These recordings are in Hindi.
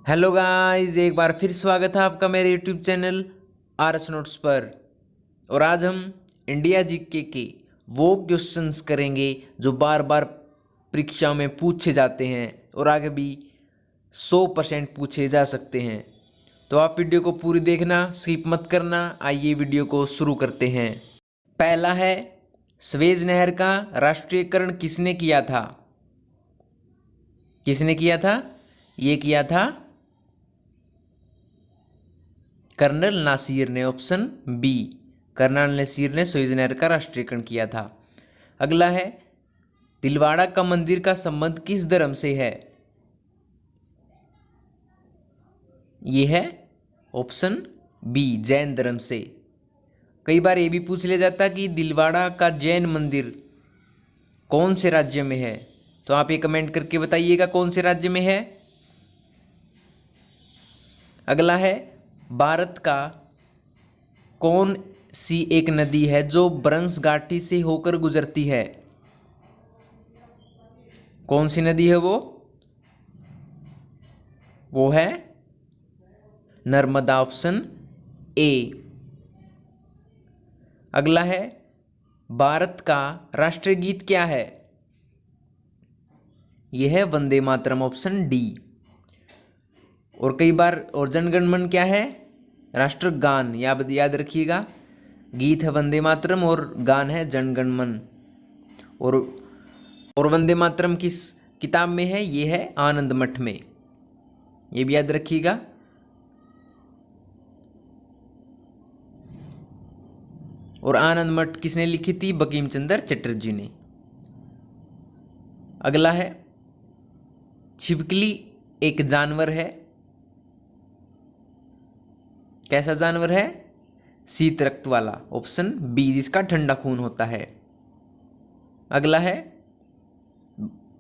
हेलो गाइस, एक बार फिर स्वागत है आपका मेरे यूट्यूब चैनल आरएस नोट्स पर। और आज हम इंडिया जीके के वो क्वेश्चंस करेंगे जो बार बार परीक्षा में पूछे जाते हैं और आगे भी 100% पूछे जा सकते हैं। तो आप वीडियो को पूरी देखना, स्किप मत करना। आइए वीडियो को शुरू करते हैं। पहला है, स्वेज नहर का राष्ट्रीयकरण किसने किया था? किसने किया था? ये किया था कर्नल नासिर ने। ऑप्शन बी, कर्नल नासिर ने स्वेज नहर का राष्ट्रीयकरण किया था। अगला है, तिलवाड़ा का मंदिर का संबंध किस धर्म से है? ये है ऑप्शन बी, जैन धर्म से। कई बार ये भी पूछ लिया जाता कि दिलवाड़ा का जैन मंदिर कौन से राज्य में है, तो आप ये कमेंट करके बताइएगा कौन से राज्य में है। अगला है, भारत का कौन सी एक नदी है जो ब्रंस घाटी से होकर गुजरती है? कौन सी नदी है वो है नर्मदा। Option A. अगला है, भारत का राष्ट्रीय गीत क्या है? यह है वंदे मातरम। Option D. और कई बार और जनगण मन क्या है? राष्ट्रगान। याद रखिएगा, गीत है वंदे मातरम और गान है जनगण मन। और वंदे मातरम किस किताब में है? ये है आनंद मठ में। ये भी याद रखिएगा। और आनंद मठ किसने लिखी थी? बंकिम चंद्र चटर्जी ने। अगला है, छिपकली एक जानवर है। कैसा जानवर है? शीत रक्त वाला। ऑप्शन बी, जिसका ठंडा खून होता है। अगला है,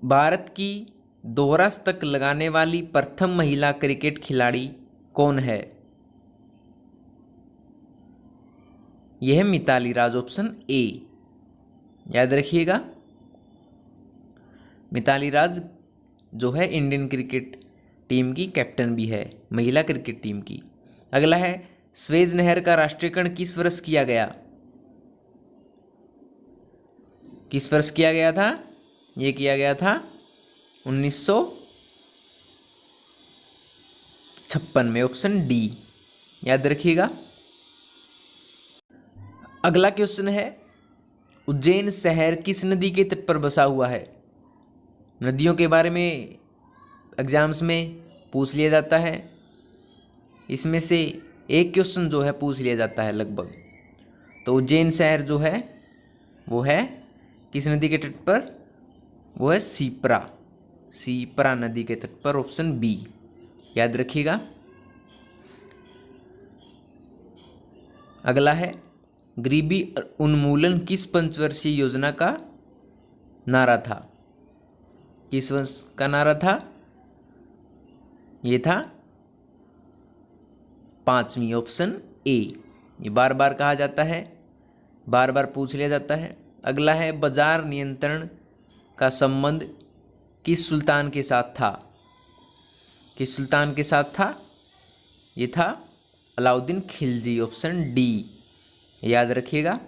भारत की दोहरा शतक लगाने वाली प्रथम महिला क्रिकेट खिलाड़ी कौन है? यह है मिताली राज। Option A. याद रखिएगा, मिताली राज जो है इंडियन क्रिकेट टीम की कैप्टन भी है, महिला क्रिकेट टीम की। अगला है, स्वेज नहर का राष्ट्रीयकरण किस वर्ष किया गया? किस वर्ष किया गया था? यह किया गया था 1956 में। Option D. याद रखिएगा। अगला क्वेश्चन है, उज्जैन शहर किस नदी के तट पर बसा हुआ है? नदियों के बारे में एग्जाम्स में पूछ लिया जाता है। इसमें से एक क्वेश्चन जो है पूछ लिया जाता है लगभग। तो उज्जैन शहर जो है वो है किस नदी के तट पर? वो है सीपरा नदी के तट पर। Option B. याद रखिएगा। अगला है, गरीबी उन्मूलन किस पंचवर्षीय योजना का नारा था? किस वर्ष का नारा था? ये था 5वीं। Option A. ये बार बार कहा जाता है, बार बार पूछ लिया जाता है। अगला है, बाजार नियंत्रण का संबंध किस सुल्तान के साथ था? किस सुल्तान के साथ था? ये था अलाउद्दीन खिलजी। Option D. याद रखिएगा।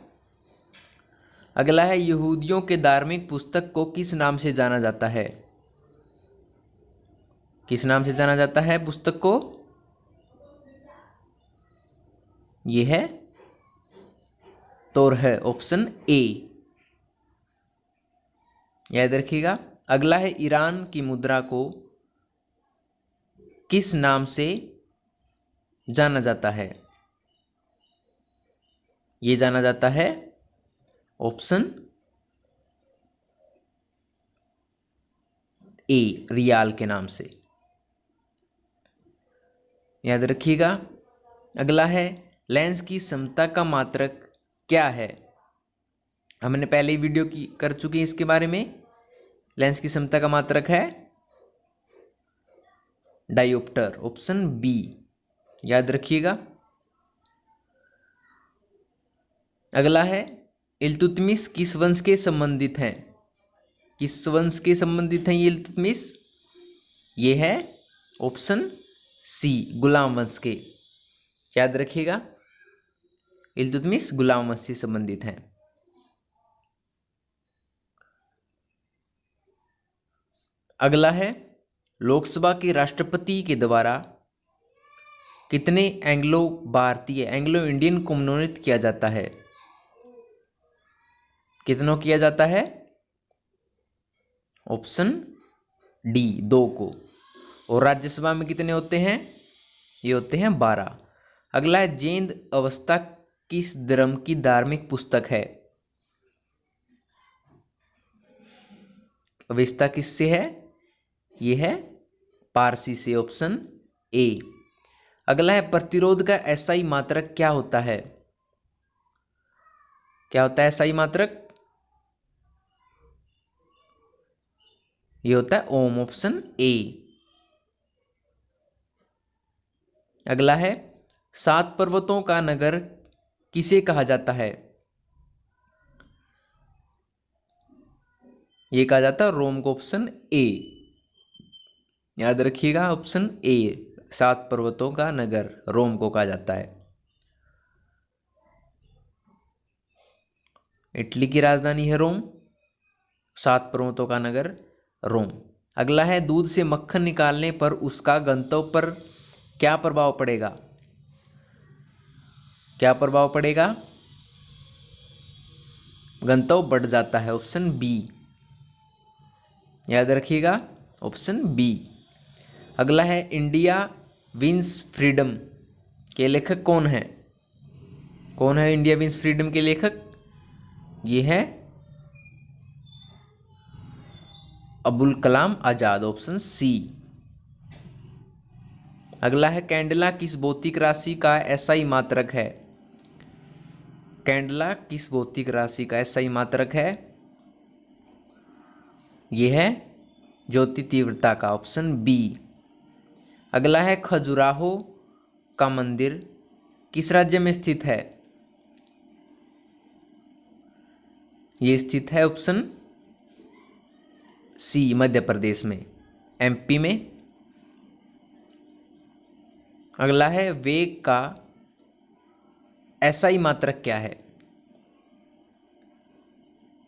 अगला है, यहूदियों के धार्मिक पुस्तक को किस नाम से जाना जाता है? किस नाम से जाना जाता है पुस्तक को? यह है तोरह। Option A. याद रखिएगा। अगला है, ईरान की मुद्रा को किस नाम से जाना जाता है? यह जाना जाता है ऑप्शन ए, रियाल के नाम से। याद रखिएगा। अगला है, लेंस की समता का मात्रक क्या है? हमने पहले ही वीडियो की कर चुके हैं इसके बारे में। लेंस की समता का मात्रक है डायोप्टर। Option B. याद रखिएगा। अगला है, इल्तुतमिश किस वंश के संबंधित हैं? किस वंश के संबंधित हैं ये इल्तुतमिश? ये है ऑप्शन सी गुलाम वंश के। याद रखिएगा, इल्तुतमिश गुलाम वंश से संबंधित हैं। अगला है, लोकसभा के राष्ट्रपति के द्वारा कितने एंग्लो इंडियन को मनोनीत किया जाता है? कितनों किया जाता है? ऑप्शन डी 2 को। और राज्यसभा में कितने होते हैं? ये होते हैं 12। अगला है, जैन अवस्था किस धर्म की धार्मिक पुस्तक है? अवस्था किससे है? ये है पारसी से, ऑप्शन ए। अगला है, प्रतिरोध का एसआई मात्रक क्या होता है? क्या होता है एसआई मात्रक? ये होता है ओम, ऑप्शन ए। अगला है, 7 पर्वतों का नगर किसे कहा जाता है? ये कहा जाता है रोम को, ऑप्शन ए। याद रखिएगा, ऑप्शन ए, 7 पर्वतों का नगर रोम को कहा जाता है। इटली की राजधानी है रोम, 7 पर्वतों का नगर रोम। अगला है, दूध से मक्खन निकालने पर उसका गंतव्य पर क्या प्रभाव पड़ेगा? क्या प्रभाव पड़ेगा? गंतव्य बढ़ जाता है, ऑप्शन बी। याद रखिएगा, ऑप्शन बी। अगला है, इंडिया विंस फ्रीडम के लेखक कौन है? कौन है इंडिया विंस फ्रीडम के लेखक? ये है अबुल कलाम आजाद, ऑप्शन सी। अगला है, कैंडला किस भौतिक राशि का एसआई मात्रक है? कैंडला किस भौतिक राशि का एसआई मात्रक है? यह है ज्योति तीव्रता का, ऑप्शन बी। अगला है, खजुराहो का मंदिर किस राज्य में स्थित है? ये स्थित है ऑप्शन सी, मध्य प्रदेश में, एमपी में। अगला है, वेग का एसआई मात्रक क्या है?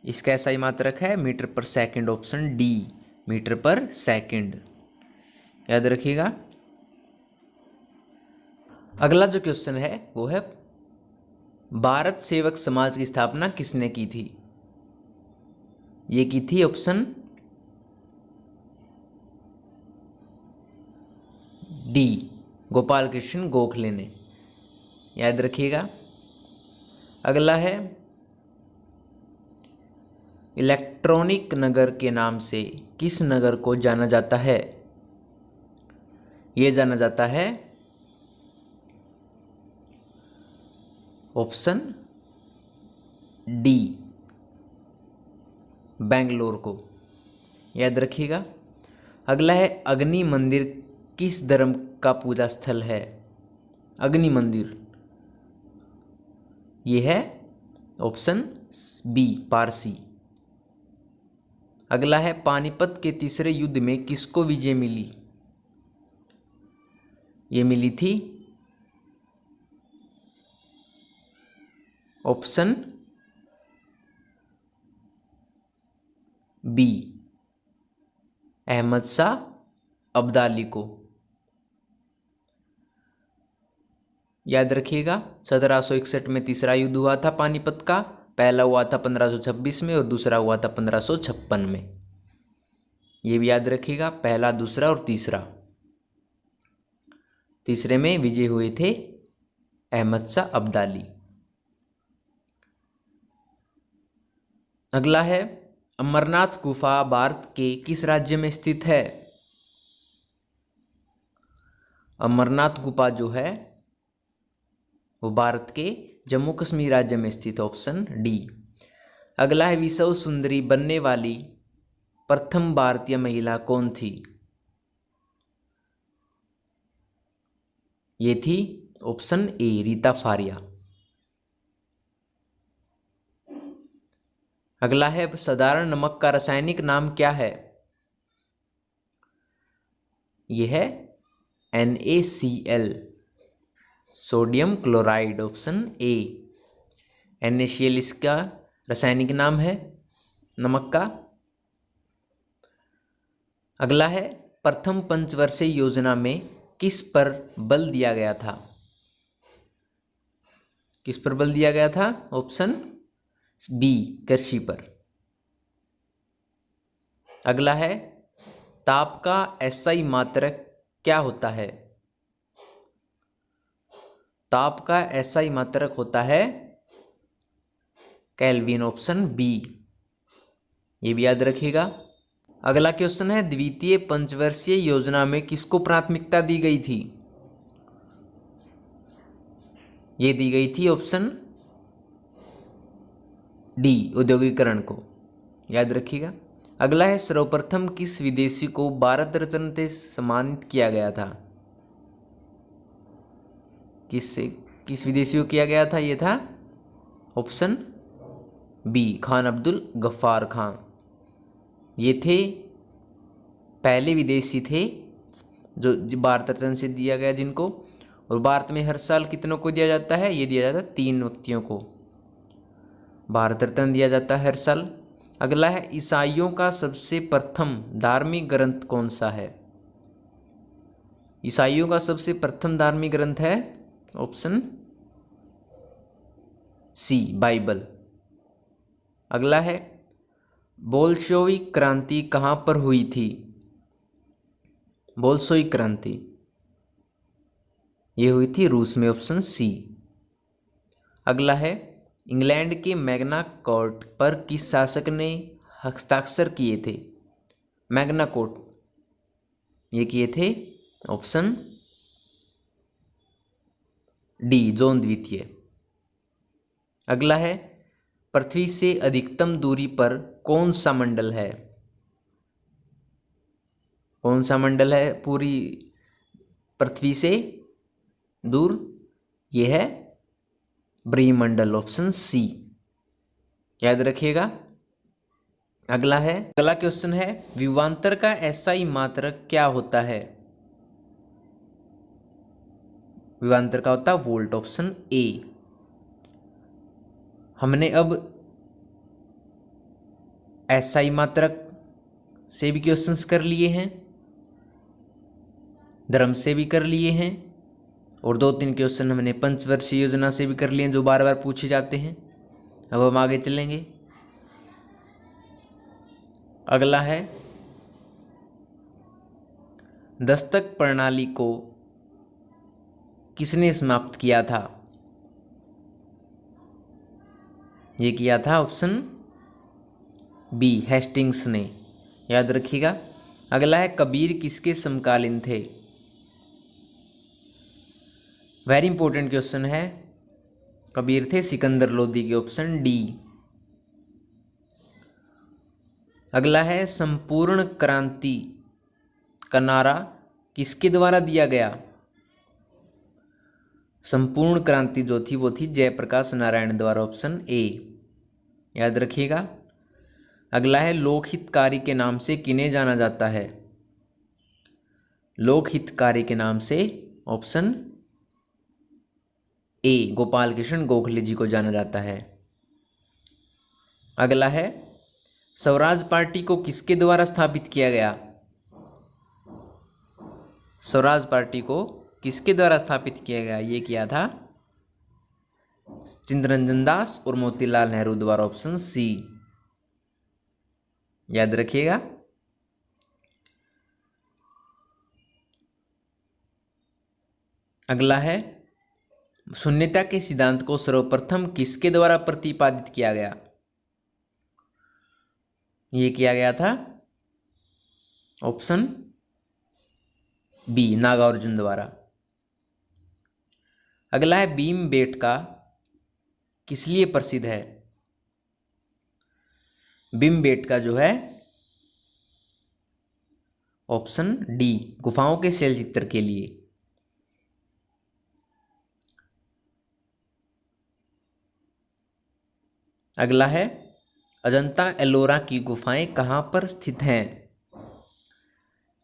इसका एसआई मात्रक है मीटर पर सेकंड, ऑप्शन डी, मीटर पर सेकंड। याद रखिएगा। अगला जो क्वेश्चन है वो है, भारत सेवक समाज की स्थापना किसने की थी? ये की थी ऑप्शन डी, गोपाल कृष्ण गोखले ने। याद रखिएगा। अगला है, इलेक्ट्रॉनिक नगर के नाम से किस नगर को जाना जाता है? यह जाना जाता है ऑप्शन डी, बेंगलोर को। याद रखिएगा। अगला है, अग्नि मंदिर किस धर्म का पूजा स्थल है? अग्नि मंदिर, यह है ऑप्शन बी, पारसी। अगला है, पानीपत के तीसरे युद्ध में किसको विजय मिली? ये मिली थी ऑप्शन बी, अहमद शाह अब्दाली को। याद रखिएगा, 1761 में तीसरा युद्ध हुआ था पानीपत का। पहला हुआ था 1526 में और दूसरा हुआ था 1556 में। ये भी याद रखिएगा, पहला, दूसरा और तीसरा। तीसरे में विजय हुए थे अहमद शाह अब्दाली। अगला है, अमरनाथ गुफा भारत के किस राज्य में स्थित है? अमरनाथ गुफा जो है वो भारत के जम्मू कश्मीर राज्य में स्थित है, ऑप्शन डी। अगला है, विश्व सुंदरी बनने वाली प्रथम भारतीय महिला कौन थी? ये थी ऑप्शन ए, रीता फारिया। अगला है, साधारण नमक का रासायनिक नाम क्या है? यह है NaCl, sodium chloride, option A. NaCl इसका रासायनिक नाम है नमक का। अगला है, प्रथम पंचवर्षीय योजना में किस पर बल दिया गया था? किस पर बल दिया गया था? ऑप्शन बी, कृषि पर। अगला है, ताप का SI मात्रक क्या होता है? ताप का SI मात्रक होता है केल्विन, ऑप्शन बी। ये भी याद रखिएगा। अगला क्वेश्चन है, द्वितीय पंचवर्षीय योजना में किसको प्राथमिकता दी गई थी? ये दी गई थी ऑप्शन डी, औद्योगिकरण को। याद रखिएगा। अगला है, सर्वप्रथम किस विदेशी को भारत रत्न से सम्मानित किया गया था? किस विदेशी को किया गया था? ये था ऑप्शन बी, खान अब्दुल गफ्फार खान। ये थे पहले विदेशी थे जो भारत रत्न से दिया गया जिनको। और भारत में हर साल कितनों को दिया जाता है? ये दिया जाता है 3 व्यक्तियों को भारत रत्न दिया जाता है हर साल। अगला है, ईसाइयों का सबसे प्रथम धार्मिक ग्रंथ कौन सा है? ईसाइयों का सबसे प्रथम धार्मिक ग्रंथ है ऑप्शन सी, बाइबल। अगला है, बोल्शेविक क्रांति कहाँ पर हुई थी? बोल्शेविक क्रांति ये हुई थी रूस में, ऑप्शन सी। अगला है, इंग्लैंड के मैग्ना कार्ट पर किस शासक ने हस्ताक्षर किए थे? मैग्ना कार्ट ये किए थे ऑप्शन डी, जॉन द्वितीय। अगला है, पृथ्वी से अधिकतम दूरी पर कौन सा मंडल है? कौन सा मंडल है पूरी पृथ्वी से दूर? ये है ब्रह्मंडल, ऑप्शन सी। याद रखिएगा। अगला क्वेश्चन है, विभवांतर का SI मात्रक क्या होता है? विभवांतर का होता है वोल्ट, ऑप्शन ए। हमने अब SI मात्रक से भी क्वेश्चंस कर लिए हैं, धर्म से भी कर लिए हैं, और 2-3 क्वेश्चन हमने पंचवर्षीय योजना से भी कर लिए हैं जो बार बार पूछे जाते हैं। अब हम आगे चलेंगे। अगला है, दस्तक प्रणाली को किसने समाप्त किया था? ये किया था ऑप्शन बी, हेस्टिंग्स ने। याद रखिएगा। अगला है, कबीर किसके समकालीन थे? वेरी इंपॉर्टेंट क्वेश्चन है। कबीर थे सिकंदर लोदी के, ऑप्शन डी। अगला है, संपूर्ण क्रांति का नारा किसके द्वारा दिया गया? संपूर्ण क्रांति जो थी वो थी जयप्रकाश नारायण द्वारा, ऑप्शन ए। याद रखिएगा। अगला है, लोकहितकारी के नाम से किन्हें जाना जाता है? लोकहितकारी के नाम से ऑप्शन ए, गोपाल कृष्ण गोखले जी को जाना जाता है। अगला है, स्वराज पार्टी को किसके द्वारा स्थापित किया गया? स्वराज पार्टी को किसके द्वारा स्थापित किया गया? ये किया था चित्तरंजन दास और मोतीलाल नेहरू द्वारा, ऑप्शन सी। याद रखिएगा। अगला है, शून्यता के सिद्धांत को सर्वप्रथम किसके द्वारा प्रतिपादित किया गया? ये किया गया था ऑप्शन बी, नागार्जुन द्वारा। अगला है, भीमबेटका किस लिए प्रसिद्ध है? भीमबेटका जो है ऑप्शन डी, गुफाओं के शैल चित्र के लिए। अगला है, अजंता एलोरा की गुफाएं कहाँ पर स्थित हैं?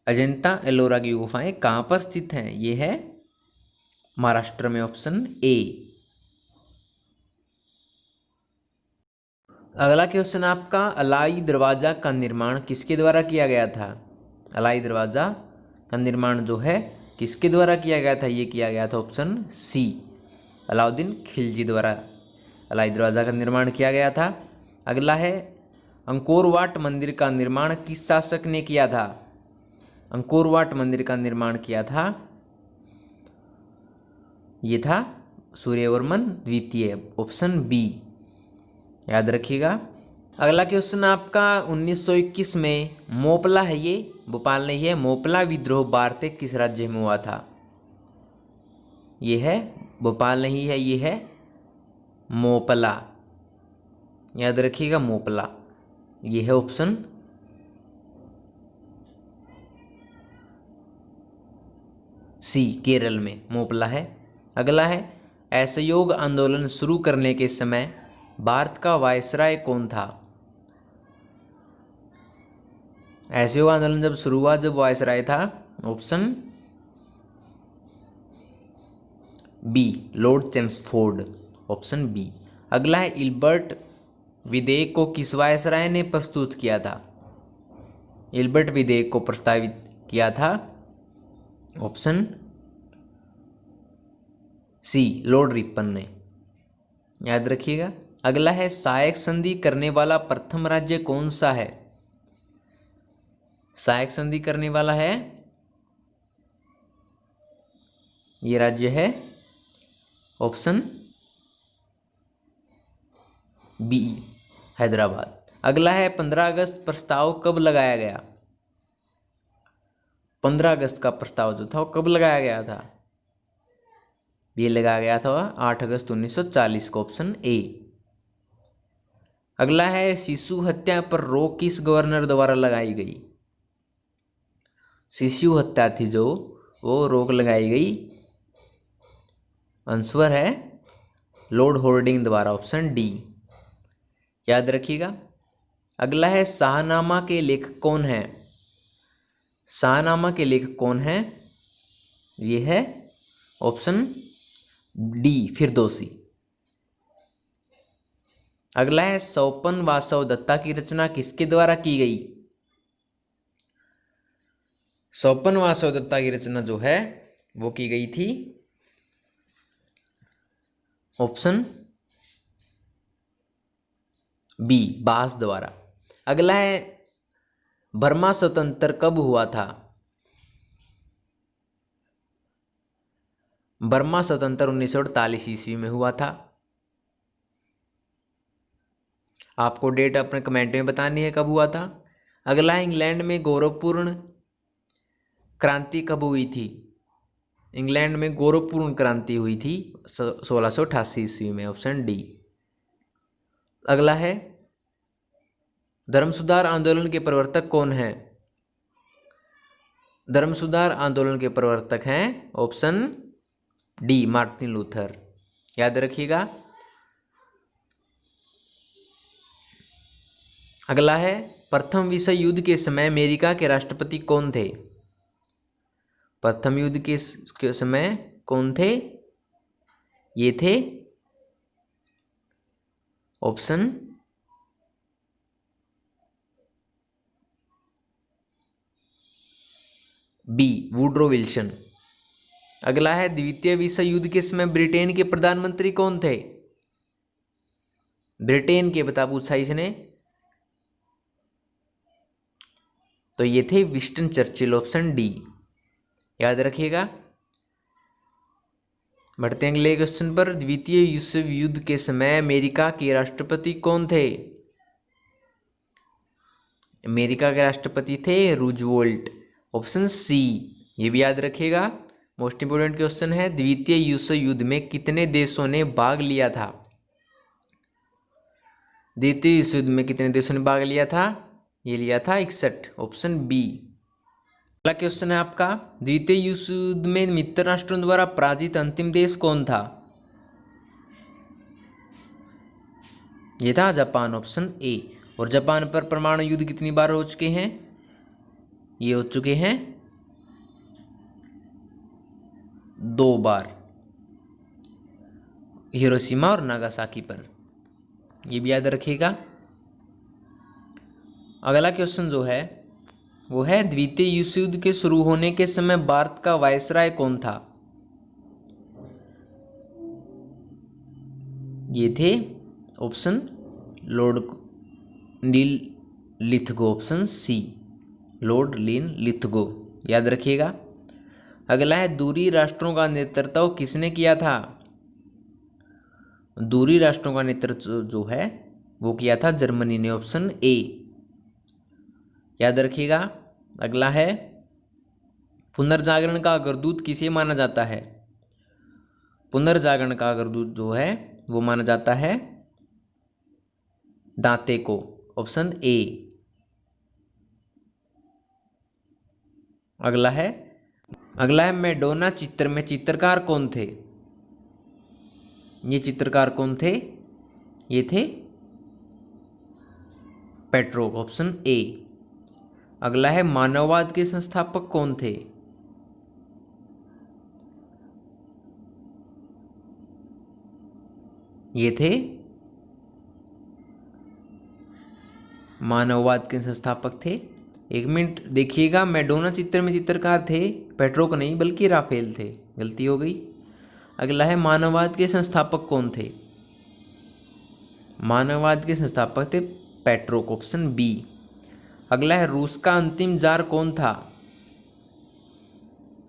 अजंता एलोरा की गुफाएं कहाँ पर स्थित हैं? ये है महाराष्ट्र में, ऑप्शन ए। अगला क्वेश्चन आपका, अलाई दरवाजा का निर्माण किसके द्वारा किया गया था? अलाई दरवाजा का निर्माण जो है किसके द्वारा किया गया था? ये किया गया था ऑप्शन सी, अलाउद्दीन खिलजी द्वारा अलाई दरवाजा का निर्माण किया गया था। अगला है, अंकोर वाट मंदिर का निर्माण किस शासक ने किया था? अंकोर वाट मंदिर का निर्माण किया था, ये था सूर्यवर्मन द्वितीय, ऑप्शन बी, याद रखिएगा। अगला क्वेश्चन आपका, 1921 में मोपला है, ये भोपाल नहीं है, मोपला विद्रोह भारत किस राज्य में हुआ था? ये है भोपाल नहीं है, ये है मोपला, याद रखिएगा मोपला, ये है ऑप्शन सी, केरल में मोपला है। अगला है, असहयोग आंदोलन शुरू करने के समय भारत का वायसराय कौन था? असहयोग आंदोलन जब शुरू हुआ, जब वायसराय था, option B, lord Chelmsford, option B. अगला है, इल्बर्ट विधेयक को किस वायसराय ने प्रस्तुत किया था? इल्बर्ट विधेयक को प्रस्तावित किया था, ऑप्शन सी, लॉर्ड रिपन ने, याद रखिएगा। अगला है, सहायक संधि करने वाला प्रथम राज्य कौन सा है? सहायक संधि करने वाला है, ये राज्य है ऑप्शन बी, हैदराबाद। अगला है, 15 अगस्त प्रस्ताव कब लगाया गया? 15 अगस्त का प्रस्ताव जो था वो कब लगाया गया था? ये लगाया गया था 8 अगस्त 1940 को, ऑप्शन ए। अगला है, शिशु हत्या पर रोक किस गवर्नर द्वारा लगाई गई? शिशु हत्या थी जो, वो रोक लगाई गई, आंसर है लॉर्ड हॉर्डिंग द्वारा, ऑप्शन डी, याद रखिएगा। अगला है, शाहनामा के लेखक कौन है? शाहनामा के लेखक कौन है? ये है ऑप्शन डी, फिरदौसी। अगला है, स्वपन वासव दत्ता की रचना किसके द्वारा की गई? स्वपन वासव दत्ता की रचना जो है वो की गई थी, ऑप्शन बी, बास द्वारा। अगला है, बर्मा स्वतंत्र कब हुआ था? बर्मा स्वतंत्र 1948 ईस्वी में हुआ था। आपको डेट अपने कमेंट में बतानी है कब हुआ था। अगला है, इंग्लैंड में गौरवपूर्ण क्रांति कब हुई थी? इंग्लैंड में गौरवपूर्ण क्रांति हुई थी 1688 ईस्वी में, ऑप्शन डी। अगला है, धर्म सुधार आंदोलन के प्रवर्तक कौन है? धर्म सुधार आंदोलन के प्रवर्तक हैं, ऑप्शन डी, मार्टिन लूथर, याद रखिएगा। अगला है, प्रथम विश्व युद्ध के समय अमेरिका के राष्ट्रपति कौन थे? प्रथम युद्ध के समय कौन थे? ये थे ऑप्शन बी, वुड्रो विल्सन। अगला है, द्वितीय विश्व युद्ध के समय ब्रिटेन के प्रधानमंत्री कौन थे? ब्रिटेन के बता पूछा इसने, तो ये थे विंस्टन चर्चिल, ऑप्शन डी, याद रखिएगा। बढ़ते हैं अगले क्वेश्चन पर। द्वितीय विश्व युद्ध के समय अमेरिका के राष्ट्रपति कौन थे? अमेरिका के राष्ट्रपति थे रूजवेल्ट, ऑप्शन सी, ये भी याद रखिएगा, मोस्ट इंपोर्टेंट क्वेश्चन है। द्वितीय विश्व युद्ध में कितने देशों ने भाग लिया था? द्वितीय विश्व युद्ध में कितने देशों ने भाग लिया था? ये लिया था 61, ऑप्शन बी। अगला क्वेश्चन है आपका, द्वितीय विश्व युद्ध में मित्र राष्ट्रों द्वारा पराजित अंतिम देश कौन था? ये था जापान, ऑप्शन ए। और जापान पर परमाणु युद्ध कितनी बार हो चुके हैं? ये हो चुके हैं 2 बार, हिरोशिमा और नागासाकी पर। ये भी याद रखिएगा। अगला क्वेश्चन जो है वो है द्वितीय विश्व युद्ध के शुरू होने के समय भारत का वायसराय कौन था? ये थे ऑप्शन लॉर्ड नील लिथगो, ऑप्शन सी लॉर्ड लीन लिथगो, याद रखिएगा। अगला है दूरी राष्ट्रों का नेतृत्व किसने किया था? दूरी राष्ट्रों का नेतृत्व जो है वो किया था जर्मनी ने, ऑप्शन ए, याद रखिएगा। अगला है पुनर्जागरण का अग्रदूत किसे माना जाता है? पुनर्जागरण का अग्रदूत जो है वो माना जाता है दांते को, ऑप्शन ए। अगला है मैडोना चित्र में चित्रकार कौन थे? ये चित्रकार कौन थे? ये थे पेट्रोक, ऑप्शन ए। अगला है मानववाद के संस्थापक कौन थे? ये थे मानववाद के संस्थापक थे। एक मिनट देखिएगा, मैडोना चित्र में चित्रकार थे, पेट्रोक नहीं बल्कि राफेल थे, गलती हो गई। अगला है मानववाद के संस्थापक कौन थे? मानववाद के संस्थापक थे पेट्रोक, ऑप्शन बी। अगला है रूस का अंतिम जार कौन था?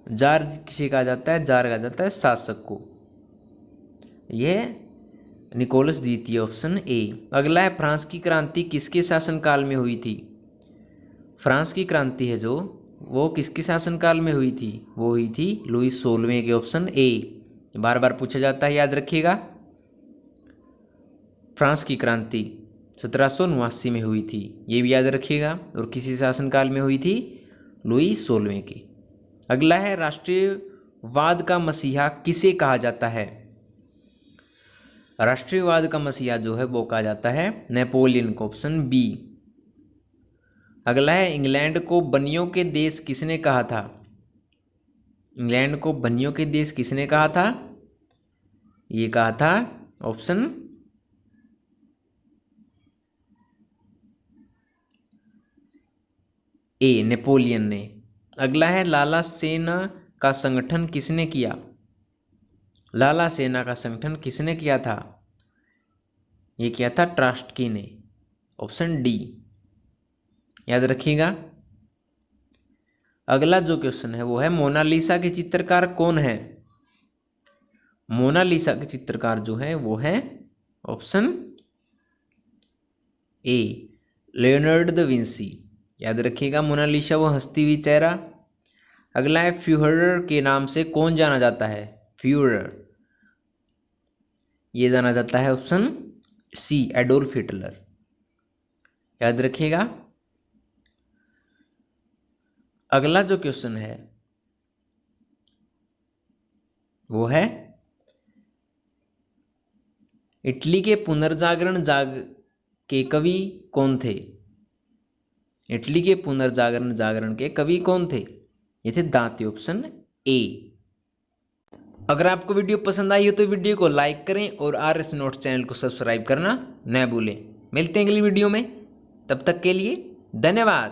जार किसे कहा जाता है? जार कहा जाता है शासक को। यह निकोलस द्वितीय, ऑप्शन ए। अगला है फ्रांस की क्रांति किसके शासनकाल में हुई थी? फ्रांस की क्रांति है जो वो किसके शासनकाल में हुई थी? वो हुई थी लुई 16वें के, ऑप्शन ए। बार बार पूछा जाता है, याद रखिएगा। फ्रांस की क्रांति 1789 में हुई थी, ये भी याद रखिएगा। और किसी शासनकाल में हुई थी? लुई 16वें के। अगला है राष्ट्रीयवाद का मसीहा किसे कहा जाता है? राष्ट्रीयवाद का मसीहा जो है वो कहा जाता है नेपोलियन को, ऑप्शन बी। अगला है इंग्लैंड को बनियों के देश किसने कहा था? इंग्लैंड को बनियों के देश किसने कहा था? ये कहा था ऑप्शन ए, नेपोलियन ने। अगला है लाला सेना का संगठन किसने किया? लाला सेना का संगठन किसने किया था? ये किया था ट्रास्टकी ने, ऑप्शन डी, याद रखिएगा। अगला जो क्वेश्चन है वो है मोनालिसा के चित्रकार कौन है? मोनालिसा के चित्रकार जो है वो है option A, Leonardo da Vinci, याद रखिएगा। मोनालिसा वो हंसती हुई चेहरा। अगला है फ्यूहरर के नाम से कौन जाना जाता है? फ्यूहरर, ये जाना जाता है ऑप्शन सी, एडोल्फ हिटलर, याद रखिएगा। अगला जो क्वेश्चन है वो है इटली के पुनर्जागरण के कवि कौन थे? इटली के पुनर्जागरण जागरण के कवि कौन थे? ये थे दांते, ऑप्शन ए। अगर आपको वीडियो पसंद आई हो तो वीडियो को लाइक करें और RS नोट्स चैनल को सब्सक्राइब करना न भूलें। मिलते हैं अगली वीडियो में, तब तक के लिए धन्यवाद।